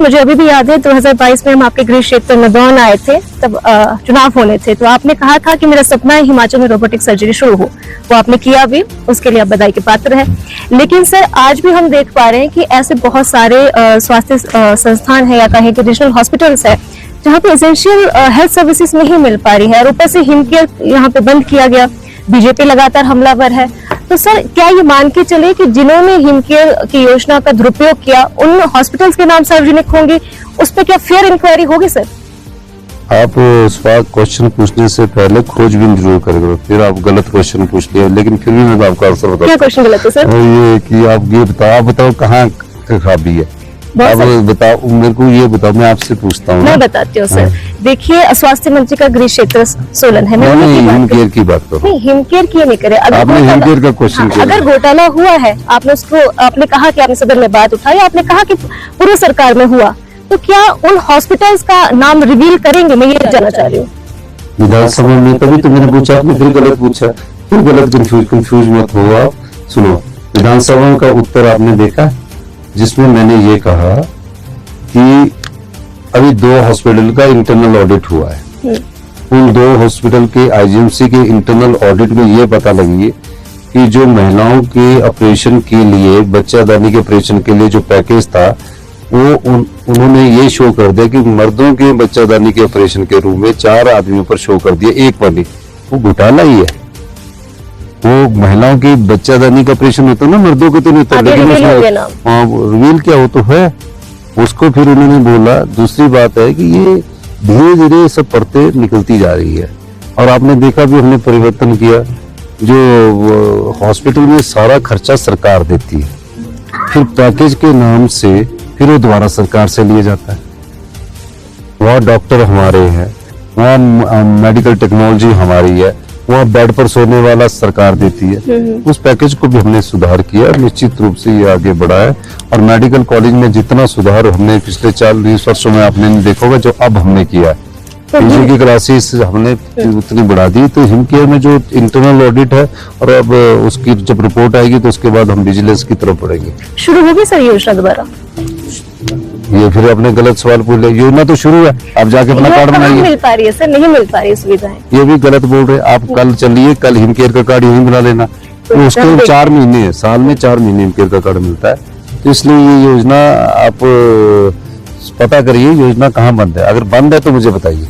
मुझे अभी भी याद है 2022 में हम आपके गृह क्षेत्र नदौन आए थे, तब चुनाव होने थे, तो आपने कहा था कि मेरा सपना है हिमाचल में रोबोटिक सर्जरी शुरू हो। वो आपने किया भी, उसके लिए आप बधाई के पात्र हैं। लेकिन सर आज भी हम देख पा रहे हैं कि ऐसे बहुत सारे स्वास्थ्य संस्थान है या कहें कि रीजनल हॉस्पिटल्स है जहाँ पे एसेंशियल हेल्थ सर्विसेज नहीं मिल पा रही है और ऊपर से हिमकेयर यहाँ पे बंद किया गया। बीजेपी लगातार हमलावर है। तो सर क्या ये मान के चले कि जिन्होंने हिमकेयर की योजना का दुरुपयोग किया उन हॉस्पिटल्स के नाम सार्वजनिक होंगे, उस पर क्या फेयर इंक्वायरी होगी सर? आप सवाल क्वेश्चन पूछने से पहले खोजबीन जरूर करेंगे, फिर आप गलत क्वेश्चन पूछ लिया, लेकिन फिर भी मैं आपका आंसर बताऊं। क्या क्वेश्चन गलत है सर? ये कि आप बताओ कहाँ खराबी है। आप बताओ, मेरे को ये बताओ, मैं आपसे पूछता हूँ। मैं बताती हूँ सर। देखिए स्वास्थ्य मंत्री का गृह क्षेत्र सोलन है। मैं हिमकेयर की बात करो। नहीं, हिमकेयर की नहीं करे। आपने हिमकेयर का क्वेश्चन किया। अगर घोटाला हुआ है, आपने कहा कि आपने सदन में बात उठाई, आपने कहा कि पूर्व सरकार में हुआ, तो क्या उन हॉस्पिटल्स का नाम रिवील करेंगे? मैं ये जानना चाह रही हूँ। विधानसभा में तभी तो मैंने पूछा, आपने फिर गलत पूछा, फिर गलत कंफ्यूज मत हो आप। सुनो, विधानसभा का उत्तर आपने देखा जिसमें मैंने ये कहा कि अभी 2 हॉस्पिटल का इंटरनल ऑडिट हुआ है। उन 2 हॉस्पिटल के आईजीएमसी के इंटरनल ऑडिट में ये पता लगी है कि जो महिलाओं के ऑपरेशन के लिए, बच्चादानी के ऑपरेशन के लिए जो पैकेज था वो उन्होंने ये शो कर दिया कि मर्दों के बच्चादानी के ऑपरेशन के रूम में 4 आदमियों पर शो कर दिया, एक पर नहीं। वो घोटाला ही है। वो महिलाओं की बच्चादानी का ऑपरेशन होता है ना, मर्दों के तो नहीं होता, लेकिन रिवील क्या हो तो है उसको। फिर उन्होंने बोला। दूसरी बात है कि ये धीरे धीरे सब परतें निकलती जा रही है और आपने देखा भी हमने परिवर्तन किया। जो हॉस्पिटल में सारा खर्चा सरकार देती है, फिर पैकेज के नाम से फिर वो दोबारा सरकार से लिए जाता है। वहाँ डॉक्टर हमारे हैं, वहाँ मेडिकल टेक्नोलॉजी हमारी है, वहाँ बेड पर सोने वाला सरकार देती है। उस पैकेज को भी हमने सुधार किया, निश्चित रूप से ये आगे बढ़ा है। और मेडिकल कॉलेज में जितना सुधार हमने पिछले 40 वर्षों में आपने देखा होगा जो अब हमने किया है, पीजी की क्लासेस हमने उतनी बढ़ा दी। तो हिमकेयर में जो इंटरनल ऑडिट है और अब उसकी जब रिपोर्ट आएगी तो उसके बाद हम विजिलेंस की तरफ बढ़ेंगे। शुरू होगी सर योजना दोबारा? ये फिर आपने गलत सवाल पूछ लिया। योजना तो शुरू है, आप जाके अपना कार्ड बनाइए। मिल पा रही है सर? नहीं मिल पा रही सुविधाएं। ये भी गलत बोल रहे। आप कल चलिए, कल हिमकेयर का कार्ड यहीं बना लेना। तो उसके 4 महीने है, साल में 4 महीने हिमकेयर का कार्ड मिलता है। तो इसलिए ये योजना आप पता करिए योजना कहाँ बंद है। अगर बंद है तो मुझे बताइए।